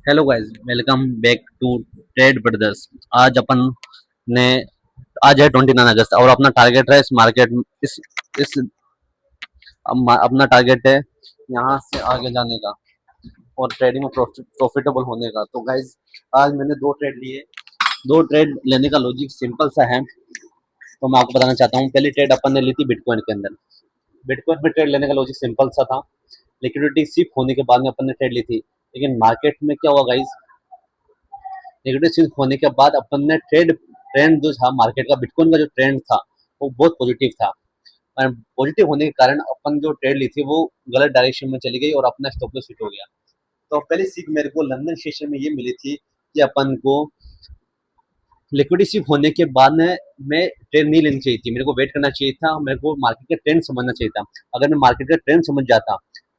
Hello guys, welcome back to Trade Brothers. आज अपन ने आज है 29 अगस्त और अपना टारगेट है इस मार्केट इस अपना टारगेट है यहाँ से आगे जाने का और ट्रेडिंग में प्रॉफिटेबल होने का। तो गाइस, आज मैंने दो ट्रेड लिए। दो ट्रेड लेने का लॉजिक सिंपल सा है, तो मैं आपको बताना चाहता हूँ। पहली ट्रेड अपन ने ली थी बिटकॉइन के अंदर। बिटकॉइन में ट्रेड लेने का लॉजिक सिंपल सा था। लिक्विडिटी सिप होने के बाद में अपन ने ट्रेड ली थी, लेकिन मार्केट में क्या हुआ गाइस, नेगेटिव स्विंग होने के बाद अपन ने ट्रेंड जो था मार्केट का, बिटकॉइन का जो ट्रेंड था वो बहुत पॉजिटिव था। और पॉजिटिव होने के कारण अपन जो ट्रेड ली थी वो गलत डायरेक्शन में चली गई और अपना स्टॉप लॉस हिट हो गया। तो पहली सीख मेरे को लंदन सेशन में ये मिली थी कि अपन को लिक्विडिटी शिप होने के बाद में मैं ट्रेड नहीं लेनी चाहिए थी, मेरे को वेट करना चाहिए था, मेरे को मार्केट का ट्रेंड समझना चाहिए था। अगर मैं मार्केट का ट्रेंड समझ जाता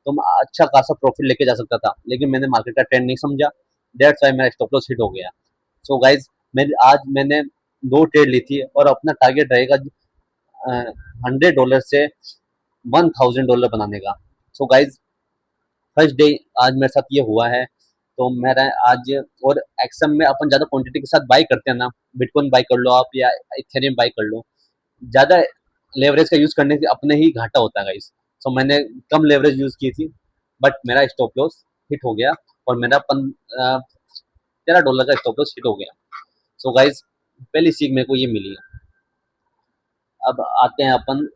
तो मैं अच्छा खासा प्रॉफिट लेके जा सकता था, लेकिन मैंने मार्केट का ट्रेंड नहीं समझा। दैट्स वाई मेरा स्टॉप लॉस हिट हो गया। सो गाइज, मैंने दो ट्रेड ली थी और अपना टारगेट रहेगा $100 से $1000 बनाने का। सो गाइज, फर्स्ट डे आज मेरे साथ ये हुआ है। तो मेरा आज, और एक्सएम में अपन ज़्यादा क्वांटिटी के साथ बाई करते हैं ना, बिटकॉइन बाई कर लो आप या इथेरियम बाई कर लो, ज़्यादा लेवरेज का यूज़ करने से अपने ही घाटा होता है गाइस। सो मैंने कम लेवरेज यूज़ की थी, बट मेरा स्टॉप लॉस हिट हो गया और मेरा $13 का स्टॉप लॉस हिट हो गया। सो गाइज, पहली सीख मेरे को ये मिली है। अब आते हैं अपन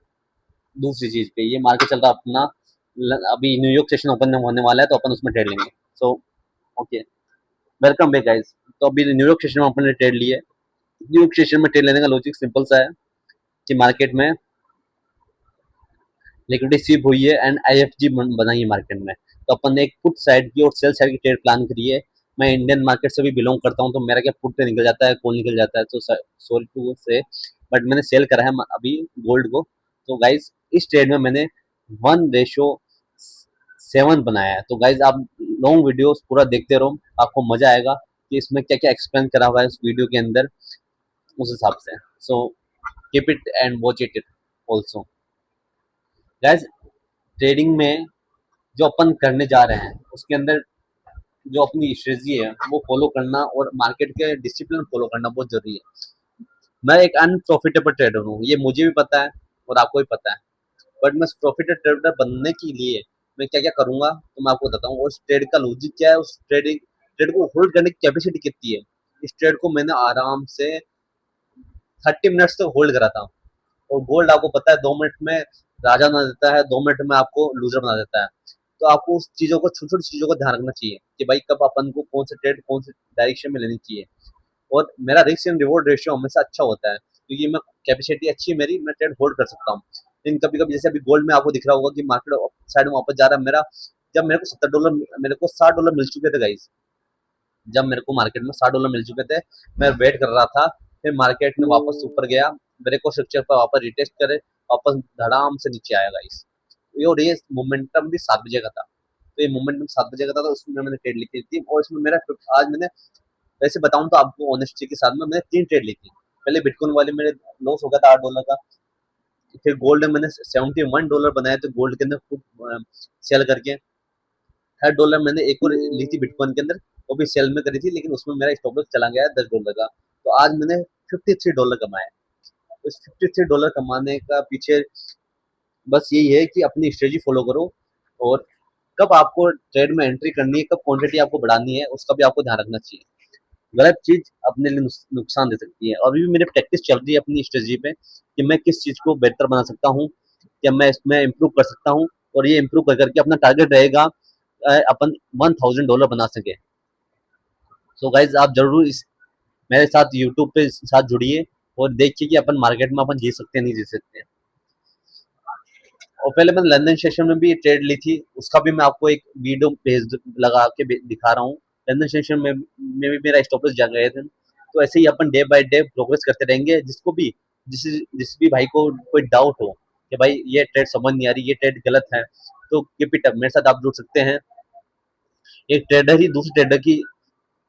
दूसरी चीज पे। ये मार्केट चल रहा अपना, अभी न्यूयॉर्क सेशन ओपन होने वाला है तो अपन उसमें ट्रेड लेंगे। So okay, welcome back guys. तो अभी न्यूयॉर्क सेशन में अपन ने ट्रेड लिए। न्यूयॉर्क सेशन में ट्रेड लेने का लॉजिक सिंपल सा है कि मार्केट में लिक्विडिटी स्वीप हुई है एंड आईएफजी बनाई है मार्केट में। तो अपन ने एक पुट साइड की और सेल साइड की ट्रेड प्लान करी है। मैं इंडियन मार्केट से भी बिलोंग करता हूँ, तो मेरा क्या पुट पे निकल जाता है, कॉल निकल जाता है, तो सॉरी टू से, बट मैंने सेल करा है अभी गोल्ड को। तो गाइज, इस ट्रेड में मैंने 1:7 बनाया है। तो गाइज, आप लॉन्ग वीडियोस पूरा देखते रहो, आपको मजा आएगा कि इसमें क्या क्या एक्सप्लेन करा हुआ है इस वीडियो के अंदर, उस हिसाब से। So keep it and watch it also. Guys, trading में जो अपन करने जा रहे हैं उसके अंदर जो अपनी स्ट्रेटजी है वो फॉलो करना और मार्केट के डिसिप्लिन फॉलो करना बहुत जरूरी है। मैं एक अनप्रॉफिटेबल ट्रेडर हूँ, ये मुझे भी पता है और आपको भी पता है। बट मैं प्रॉफिटेड ट्रेडर बनने के लिए मैं क्या क्या करूंगा तो मैं आपको बताता हूँ। उस ट्रेड का लॉजिक क्या है, उस ट्रेड को होल्ड करने की कैपेसिटी कितनी है। इस ट्रेड को मैंने आराम से 30 मिनट्स तक होल्ड करा था। और गोल्ड आपको पता है 2 मिनट में राजा बना देता है, 2 मिनट में आपको लूजर बना देता है। तो आपको उस चीजों को, छोटी छोटी चीजों को ध्यान रखना चाहिए कि भाई कब अपन को कौन से ट्रेड कौन से डायरेक्शन में लेनी चाहिए। और मेरा रिस्क एंड रिवॉर्ड रेशियो हमेशा अच्छा होता है, क्योंकि मैं कैपेसिटी अच्छी है मेरी, मैं ट्रेड होल्ड कर सकता हूँ। लेकिन कभी कभी जैसे अभी गोल्ड में आपको दिख रहा होगा कि मार्केट साइड में वापस जा रहा है मेरा। जब मेरे को $70, मेरे को $60 मिल चुके थे गाइस। जब मेरे को मार्केट में $60 मिल चुके थे, मैं वेट कर रहा था, फिर मार्केट में वापस ऊपर गया, मेरे को स्ट्रक्चर पर वापस रिटेस्ट करे, वापस धड़ाम से नीचे आया गाइस। ये मोमेंटम भी 7 बजे का था। तो ये मोमेंटम 7 बजे का था, तो उसमें मैंने ट्रेड ली थी। और इसमें मेरा आज मैंने, वैसे बताऊं तो आपको ऑनेस्टी के साथ में, मैंने 3 ट्रेड ली थी। पहले बिटकॉइन वाले मेरे लॉस हो गया था $8 का। फिर गोल्ड में मैंने $71 बनाया तो गोल्ड के अंदर सेल करके। $3 मैंने एक और ली थी बिटकॉइन के अंदर, वो भी सेल में करी थी, लेकिन उसमें मेरा स्टॉप लॉस चला गया $10 का। तो आज मैंने $53 कमाया। तो इस $53 कमाने का पीछे बस यही है कि अपनी स्ट्रेटजी फॉलो करो, और कब आपको ट्रेड में एंट्री करनी है, कब क्वांटिटी आपको बढ़ानी है, उसका भी आपको ध्यान रखना चाहिए। गलत चीज अपने लिए नुकसान दे सकती है। अभी भी मेरी प्रैक्टिस चल रही है अपनी स्ट्रेटजी पे कि मैं किस चीज को बेहतर बना सकता हूँ, कि मैं इसमें इम्प्रूव कर सकता हूँ। और ये इम्प्रूव कर करके अपना टारगेट रहेगा अपन $1000 बना सके। सो गाइज, आप जरूर इस मेरे साथ यूट्यूब पे साथ जुड़िए और देखिए कि अपन मार्केट में अपन जीत सकते हैं नहीं जीत सकते हैं। और पहले मैंने लंदन सेशन में भी ट्रेड ली थी, उसका भी मैं आपको एक वीडियो पेज लगा के दिखा रहा हूँ। लंदन सेशन में भी मेरा स्टॉप लॉस जा गए थे। तो ऐसे ही अपन डे बाय डे प्रोग्रेस करते रहेंगे। जिसको भी जिस भी भाई को कोई डाउट हो कि भाई ये ट्रेड समझ नहीं आ रही, ये ट्रेड गलत है, तो कीप इट अप, मेरे साथ आप जुड़ सकते हैं। एक ट्रेडर ही दूसरे ट्रेडर की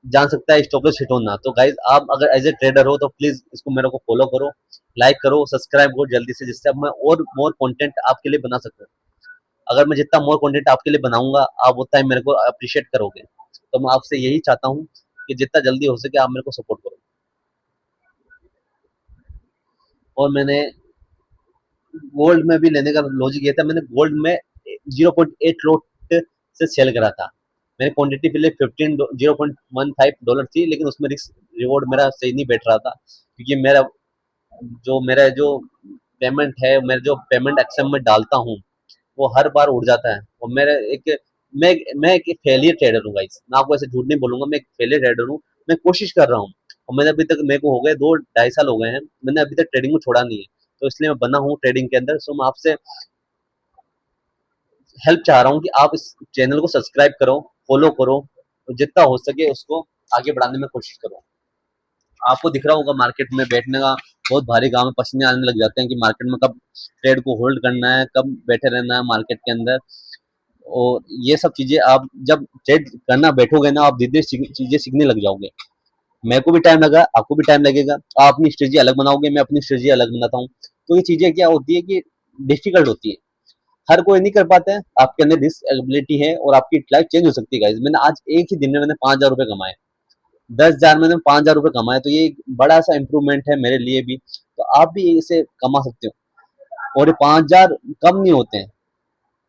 जान सकता है स्टॉप लॉस हिट होना। तो गाइज, आप अगर एज ए ट्रेडर हो तो प्लीज इसको मेरे को फॉलो करो, लाइक करो, सब्सक्राइब करो जल्दी से, जिससे अब मैं और मोर कंटेंट आपके लिए बना सकूं। अगर मैं जितना मोर कंटेंट आपके लिए बनाऊंगा, आप उतना ही मेरे को अप्रिशिएट करोगे। तो मैं आपसे यही चाहता हूँ कि जितना जल्दी हो सके आप मेरे को सपोर्ट करो। और मैंने गोल्ड में भी लेने का लॉजिक ये था, मैंने गोल्ड में 0.8 से सेल करा था। मेरी क्वांटिटी पहले 0.15 डॉलर थी, लेकिन उसमें रिस्क रिवॉर्ड मेरा सही नहीं बैठ रहा था, क्योंकि मेरा जो पेमेंट है, मैं जो पेमेंट एक्शन में डालता हूँ वो हर बार उड़ जाता है। और मैं एक फेलियर ट्रेडर हूँ गाइस, मैं आपको ऐसे झूठ नहीं बोलूंगा, मैं एक फेलियर ट्रेडर हूँ। मैं कोशिश कर रहा हूँ, और मैंने अभी तक, मेरे को हो गए 2 ढाई साल हो गए हैं, मैंने अभी तक ट्रेडिंग को छोड़ा नहीं है। तो इसलिए मैं बना हूँ ट्रेडिंग के अंदर। सो मैं आपसे हेल्प चाह रहा हूँ कि आप इस चैनल को सब्सक्राइब करो, फॉलो करो, और जितना हो सके उसको आगे बढ़ाने में कोशिश करो। आपको दिख रहा होगा मार्केट में बैठने का बहुत भारी काम है, पसीने आने लग जाते हैं कि मार्केट में कब ट्रेड को होल्ड करना है, कब बैठे रहना है मार्केट के अंदर। और ये सब चीजें आप जब ट्रेड करना बैठोगे ना, आप धीरे धीरे चीजें सीखने लग जाओगे। मेरे को भी टाइम लगा, आपको भी टाइम लगेगा। आप अपनी स्ट्रेटजी अलग बनाओगे, मैं अपनी स्ट्रेटजी अलग बनाता हूँ। तो ये चीजें क्या होती है कि डिफिकल्ट होती है, हर कोई नहीं कर पाता है। आपके अंदर डिसएबिलिटी है और आपकी लाइफ चेंज हो सकती है गाइस। मैंने आज एक ही दिन में मैंने 5,000 रुपए कमाए, 10,000 मैंने 5,000 रुपए कमाए, तो ये एक बड़ा सा इंप्रूवमेंट है मेरे लिए भी। तो आप भी इसे कमा सकते हो, और ये 5,000 कम नहीं होते हैं।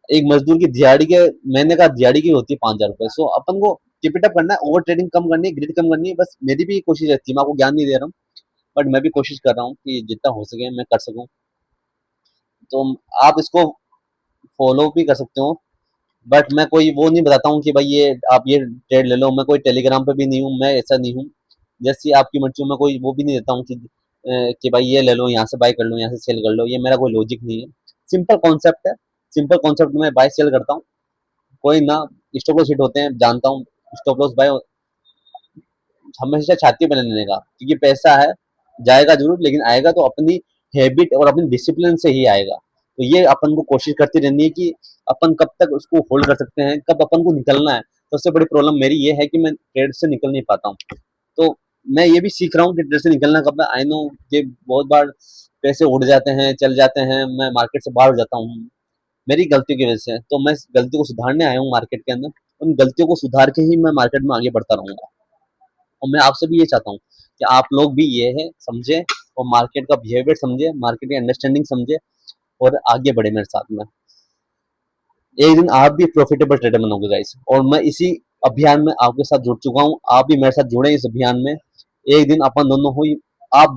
एक मजदूर की दिहाड़ी के, महीने का दिहाड़ी की होती है 5,000 रुपए। सो अपन को कीप इट अप करना है, ओवर ट्रेडिंग कम करनी है, ग्रिड कम करनी है। बस मेरी भी कोशिश रहती है, मैं आपको ज्ञान नहीं दे रहा हूँ, बट मैं भी कोशिश कर रहा हूँ कि जितना हो सके मैं कर सकूँ। तो आप इसको फॉलो भी कर सकते हो, बट मैं कोई वो नहीं बताता हूँ कि भाई ये आप ये ट्रेड ले लो। मैं कोई टेलीग्राम पे भी नहीं हूँ, मैं ऐसा नहीं हूँ। जैसी आपकी मर्जी हो, मैं कोई वो भी नहीं देता हूँ कि भाई ये ले लो, यहाँ से बाय कर लो, यहाँ से सेल कर लो। ये मेरा कोई लॉजिक नहीं है, सिंपल कॉन्सेप्ट है। सिंपल कॉन्सेप्ट में बाय सेल करता हूँ। कोई ना, स्टॉप लॉस हिट होते हैं जानता हूँ, स्टॉप लॉस बाय हमेशा छाती पे लेने का, क्योंकि पैसा है, जाएगा जरूर, लेकिन आएगा तो अपनी हैबिट और अपनी डिसिप्लिन से ही आएगा। तो ये अपन को कोशिश करती रहनी है कि अपन कब तक उसको होल्ड कर सकते हैं, कब अपन को निकलना है। सबसे बड़ी प्रॉब्लम मेरी ये है कि मैं ट्रेड से निकल नहीं पाता हूँ। तो मैं ये भी सीख रहा हूँ कि ट्रेड से निकलना कब है। आई नो कि बहुत बार पैसे उड़ जाते हैं, चल जाते हैं, मैं मार्केट से बाहर हो जाता हूँ मेरी गलतियों की वजह से। तो मैं इस गलती को सुधारने आया हूँ मार्केट के अंदर। उन गलतियों को सुधार के ही मैं मार्केट में आगे बढ़ता रहूंगा। और मैं आपसे भी ये चाहता हूँ कि आप लोग भी ये है समझे, और मार्केट का बिहेवियर समझे, मार्केट की अंडरस्टैंडिंग समझे, और आगे बढ़े मेरे साथ में। एक दिन आप भी प्रॉफिटेबल ट्रेडर बनोगे गाइस, और मैं इसी अभियान में आपके साथ जुड़ चुका हूँ। आप भी मेरे साथ जुड़े इस अभियान में। एक दिन अपन दोनों हुई, आप